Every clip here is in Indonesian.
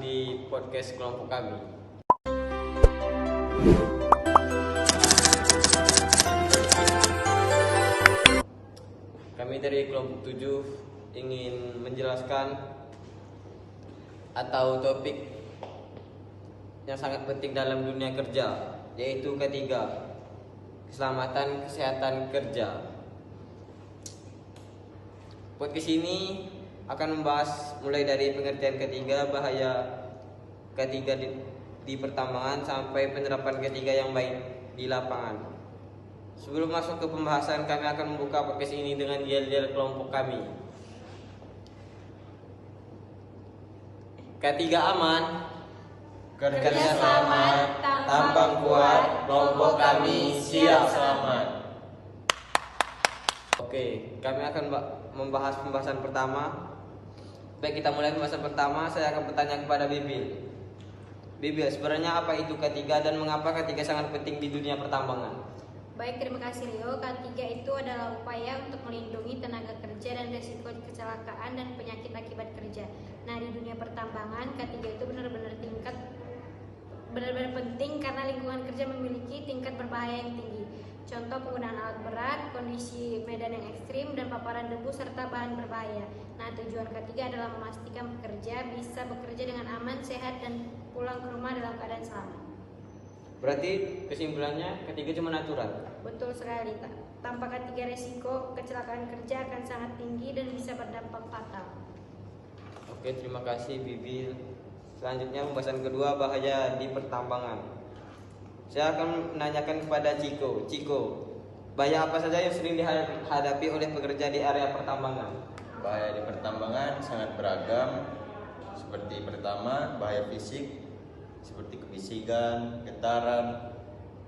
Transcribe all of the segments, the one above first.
di podcast kelompok kami. Kami dari kelompok 7 ingin menjelaskan atau topik yang sangat penting dalam dunia kerja, yaitu ketiga, keselamatan kesehatan kerja. Podcast ini akan membahas mulai dari pengertian ketiga, bahaya ketiga di pertambangan, sampai penerapan ketiga yang baik di lapangan. Sebelum masuk ke pembahasan, kami akan membuka podcast ini dengan yel-yel kelompok kami. Ketiga aman, kerja selamat, tambang kuat, kelompok kami siap selamat. Oke, kami akan membahas pembahasan pertama. Baik, kita mulai pembahasan pertama. Saya akan bertanya kepada Bibil. Bibil, sebenarnya apa itu ketiga dan mengapa ketiga sangat penting di dunia pertambangan? Baik, terima kasih Rio. K3 itu adalah upaya untuk melindungi tenaga kerja dan risiko kecelakaan dan penyakit akibat kerja. Nah, di dunia pertambangan, K3 itu benar-benar penting karena lingkungan kerja memiliki tingkat berbahaya yang tinggi. Contoh penggunaan alat berat, kondisi medan yang ekstrim, dan paparan debu serta bahan berbahaya. Nah, tujuan K3 adalah memastikan pekerja bisa bekerja dengan aman, sehat, dan pulang ke rumah dalam keadaan selamat. Berarti kesimpulannya ketiga cuma aturan? Betul sekali. Tanpa ketiga, resiko kecelakaan kerja akan sangat tinggi dan bisa berdampak fatal. Oke, terima kasih Bibil. Selanjutnya pembahasan kedua, bahaya di pertambangan. Saya akan menanyakan kepada Ciko. Ciko, bahaya apa saja yang sering dihadapi oleh pekerja di area pertambangan? Bahaya di pertambangan sangat beragam. Seperti pertama, bahaya fisik seperti kebisikan, getaran,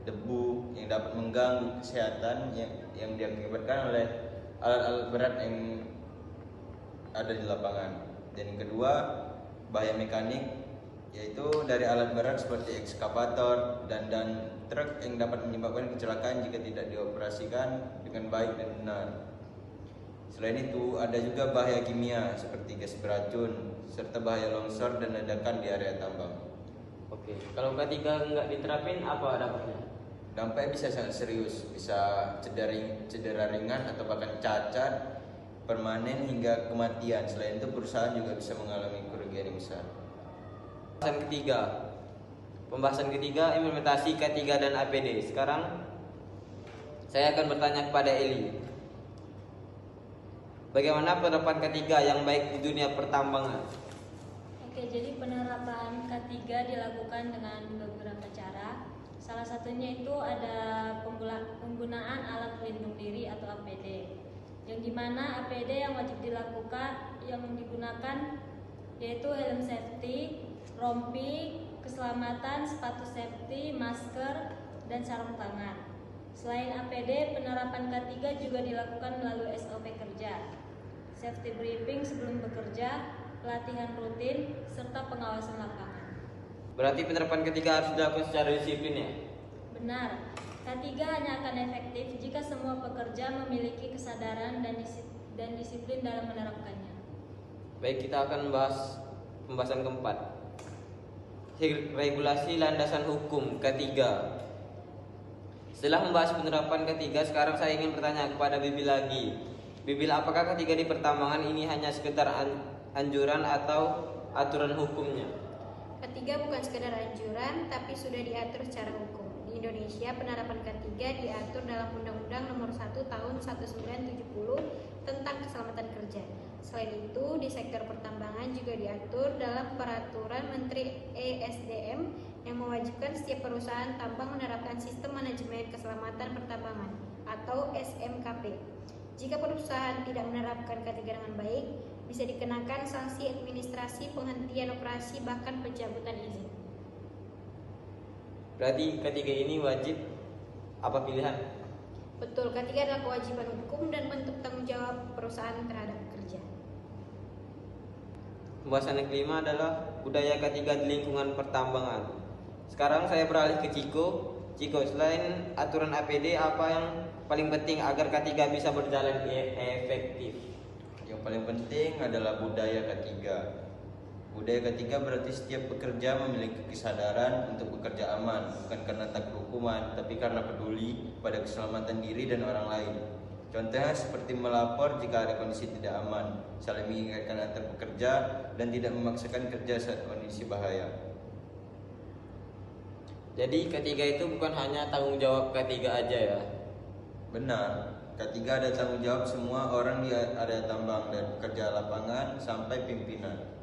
debu yang dapat mengganggu kesehatan yang diakibatkan oleh alat-alat berat yang ada di lapangan. Dan yang kedua, bahaya mekanik, yaitu dari alat berat seperti ekskavator dan truk yang dapat menyebabkan kecelakaan jika tidak dioperasikan dengan baik dan benar. Selain itu, ada juga bahaya kimia seperti gas beracun serta bahaya longsor dan ledakan di area tambang. Oke, kalau ketiga nggak diterapin, apa dampaknya? Dampaknya bisa sangat serius, bisa cedera ringan atau bahkan cacat permanen hingga kematian. Selain itu, perusahaan juga bisa mengalami kerugian yang besar. Pembahasan ketiga, implementasi K3 dan APD. Sekarang saya akan bertanya kepada Eli. Bagaimana penerapan K3 yang baik di dunia pertambangan? Oke, jadi penerapan K3 dilakukan dengan beberapa cara. Salah satunya itu ada penggunaan alat pelindung diri atau APD. Yang dimana APD yang wajib dilakukan, yang digunakan yaitu helm safety, rompi, keselamatan, sepatu safety, masker, dan sarung tangan. Selain APD, penerapan K3 juga dilakukan melalui SOP kerja, safety briefing sebelum bekerja, pelatihan rutin, serta pengawasan lapangan. Berarti penerapan ketiga harus dilakukan secara disiplin ya? Benar, K3 hanya akan efektif jika semua pekerja memiliki kesadaran dan disiplin dalam menerapkannya. Baik, kita akan membahas pembahasan keempat. Regulasi landasan hukum K3. Setelah membahas penerapan K3, sekarang saya ingin bertanya kepada Bibil lagi. Bibil, apakah K3 di pertambangan ini hanya sekedar anjuran atau aturan hukumnya? Ketiga bukan sekedar anjuran, tapi sudah diatur secara hukum. Di Indonesia, penerapan K3 diatur dalam Undang-Undang Nomor 1 Tahun 1970 tentang Keselamatan Kerja. Selain itu, di sektor pertambangan juga diatur dalam Peraturan Menteri ESDM yang mewajibkan setiap perusahaan tambang menerapkan Sistem Manajemen Keselamatan Pertambangan atau SMKP. Jika perusahaan tidak menerapkan K3 dengan baik, bisa dikenakan sanksi administrasi, penghentian operasi, bahkan pencabutan izin. Berarti K3 ini wajib apa pilihan? Betul, K3 adalah kewajiban hukum dan bentuk tanggung jawab perusahaan terhadap pekerja. Pembahasan yang kelima adalah budaya K3 di lingkungan pertambangan. Sekarang saya beralih ke Ciko. Ciko, selain aturan APD, apa yang paling penting agar K3 bisa berjalan efektif? Yang paling penting adalah budaya K3. Budaya ketiga berarti setiap pekerja memiliki kesadaran untuk bekerja aman, bukan karena takut hukuman, tapi karena peduli pada keselamatan diri dan orang lain. Contohnya seperti melapor jika ada kondisi tidak aman, saling mengingatkan antar pekerja, dan tidak memaksakan kerja saat kondisi bahaya. Jadi ketiga itu bukan hanya tanggung jawab ketiga aja ya. Benar, ketiga ada tanggung jawab semua orang di area tambang, dari pekerja lapangan sampai pimpinan.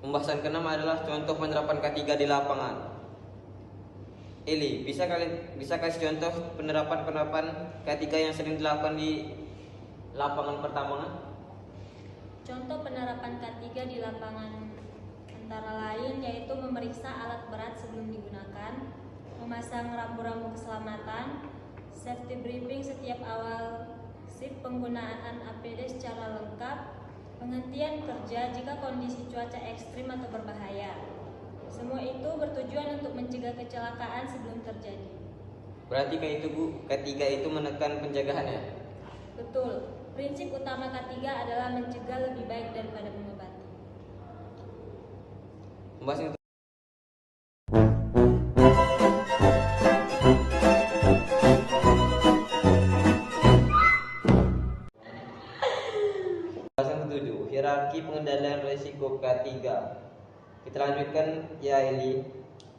Pembahasan keenam adalah contoh penerapan ketiga di lapangan. Eli, bisa kasih contoh penerapan ketiga yang sering dilakukan di lapangan pertambangan? Contoh penerapan K3 di lapangan antara lain yaitu memeriksa alat berat sebelum digunakan, memasang rambu-rambu keselamatan, safety briefing setiap awal shift, penggunaan APD secara lengkap, penghentian kerja jika kondisi cuaca ekstrim atau berbahaya. Semua itu bertujuan untuk mencegah kecelakaan sebelum terjadi. Berarti kayak itu Bu, ketiga itu menekan pencegahan ya? Betul, prinsip utama K3 adalah mencegah lebih baik daripada mengobati. Pembahasan itu. Pembahasan ketujuh, hierarki pengendalian risiko K3. Kita lanjutkan ya Eli.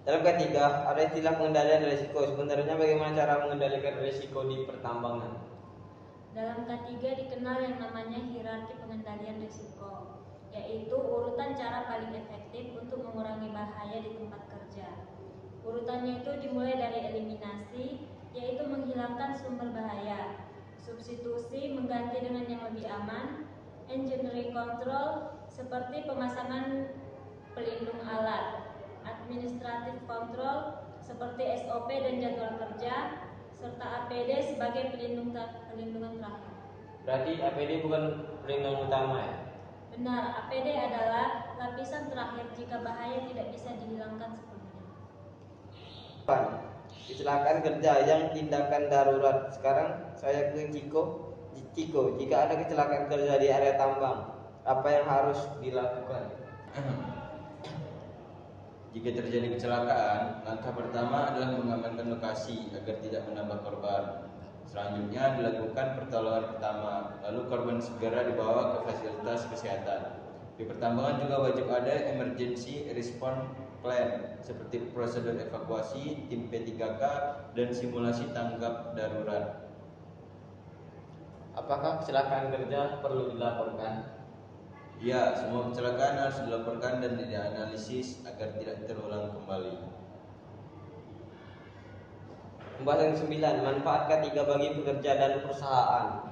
Dalam K3 ada istilah pengendalian risiko. Sebenarnya bagaimana cara mengendalikan risiko di pertambangan? Dalam K3 dikenal yang namanya hierarki pengendalian risiko, yaitu urutan cara paling efektif untuk mengurangi bahaya di tempat kerja. Urutannya itu dimulai dari eliminasi, yaitu menghilangkan sumber bahaya, substitusi mengganti dengan yang lebih aman, engineering control seperti pemasangan pelindung alat, administratif control seperti SOP dan jadwal kerja, serta APD sebagai pelindungan terakhir. Berarti APD bukan perlindungan utama ya? Benar, APD adalah lapisan terakhir jika bahaya tidak bisa dihilangkan sepenuhnya. Kecelakaan kerja yang tindakan darurat. Sekarang saya ke Ciko, jika ada kecelakaan kerja di area tambang, apa yang harus dilakukan? Jika terjadi kecelakaan, langkah pertama adalah mengamankan lokasi agar tidak menambah korban. Selanjutnya dilakukan pertolongan pertama, lalu korban segera dibawa ke fasilitas kesehatan. Di pertambangan juga wajib ada emergency response plan seperti prosedur evakuasi, tim P3K, dan simulasi tanggap darurat. Apakah kecelakaan kerja perlu dilaporkan? Ya, semua kecelakaan harus dilaporkan dan dianalisis agar tidak terulang kembali. Pembahasan 9, manfaat K3 bagi pekerja dan perusahaan.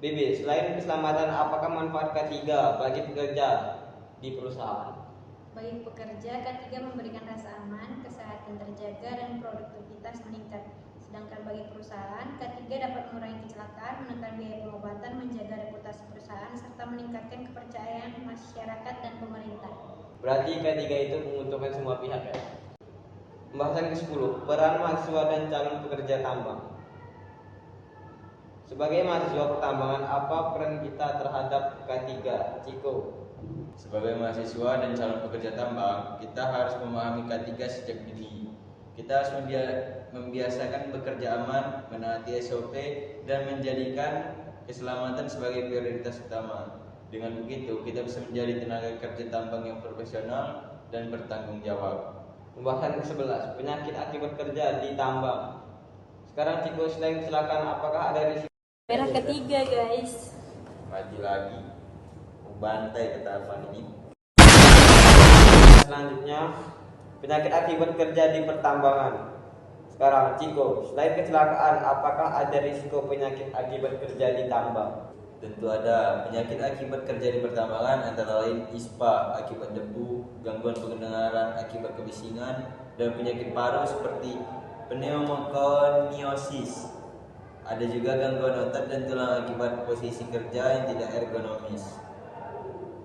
BB, selain keselamatan, apakah manfaat K3 bagi pekerja di perusahaan? Bagi pekerja, K3 memberikan rasa aman, kesehatan terjaga, dan produktivitas meningkat. Sedangkan bagi perusahaan, K3 dapat mengurangi kecelakaan, menekan biaya pengobatan, menjaga reputasi perusahaan, serta meningkatkan kepercayaan masyarakat dan pemerintah. Berarti K3 itu menguntungkan semua pihak ya? Pembahasan ke-10, peran mahasiswa dan calon pekerja tambang. Sebagai mahasiswa pertambangan, apa peran kita terhadap K3? Ciko. Sebagai mahasiswa dan calon pekerja tambang, kita harus memahami K3 sejak dini. Kita harus membiasakan bekerja aman, menaati SOP, dan menjadikan keselamatan sebagai prioritas utama. Dengan begitu, kita bisa menjadi tenaga kerja tambang yang profesional dan bertanggung jawab. Pembahasan ke-11, penyakit akibat kerja di tambang. Sekarang Ciko, selain kecelakaan, apakah ada risiko? Merah ketiga guys. Mati lagi, membantai ketahapan ini. Selanjutnya, penyakit akibat kerja di pertambangan. Sekarang Ciko, selain kecelakaan, apakah ada risiko penyakit akibat kerja di tambang? Tentu ada. Penyakit akibat kerja di pertambangan antara lain ISPA akibat debu, gangguan pendengaran akibat kebisingan, dan penyakit paru seperti pneumokoniosis. Ada juga gangguan otot dan tulang akibat posisi kerja yang tidak ergonomis.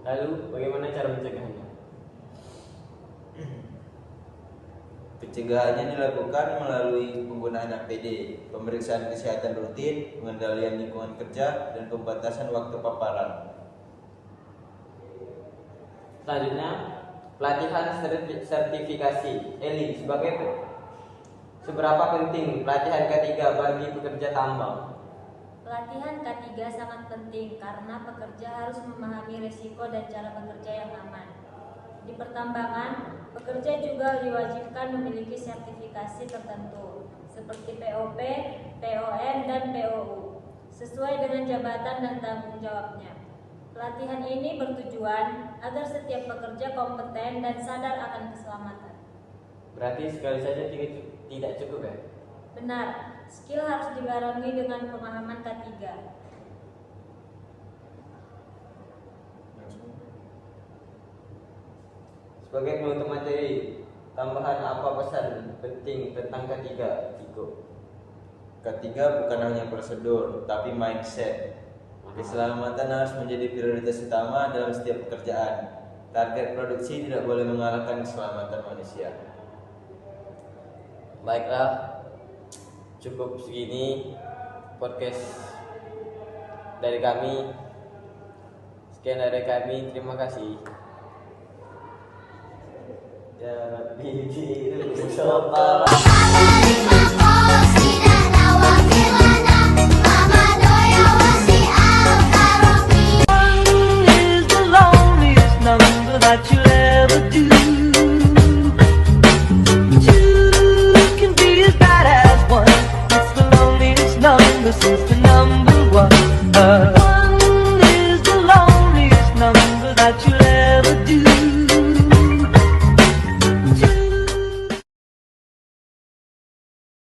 Lalu, bagaimana cara mencegahnya? Pencegahannya dilakukan melalui penggunaan APD, pemeriksaan kesehatan rutin, pengendalian lingkungan kerja, dan pembatasan waktu paparan. Selanjutnya, pelatihan sertifikasi. Eli, seberapa penting pelatihan K3 bagi pekerja tambang? Pelatihan K3 sangat penting karena pekerja harus memahami risiko dan cara bekerja yang aman. Di pertambangan, pekerja juga diwajibkan memiliki sertifikasi tertentu seperti POP, PON, dan POU sesuai dengan jabatan dan tanggung jawabnya. Pelatihan ini bertujuan agar setiap pekerja kompeten dan sadar akan keselamatan. Berarti sekali saja tidak cukup ya? Benar, skill harus dibarengi dengan pemahaman K3. Sebagai penutup materi, tambahan apa pesan penting tentang K3, Tiko? K3 bukan hanya prosedur, tapi mindset. Keselamatan harus menjadi prioritas utama dalam setiap pekerjaan. Target produksi tidak boleh mengalahkan keselamatan manusia. Baiklah, cukup segini podcast dari kami. Sekian dari kami, terima kasih. Jadi,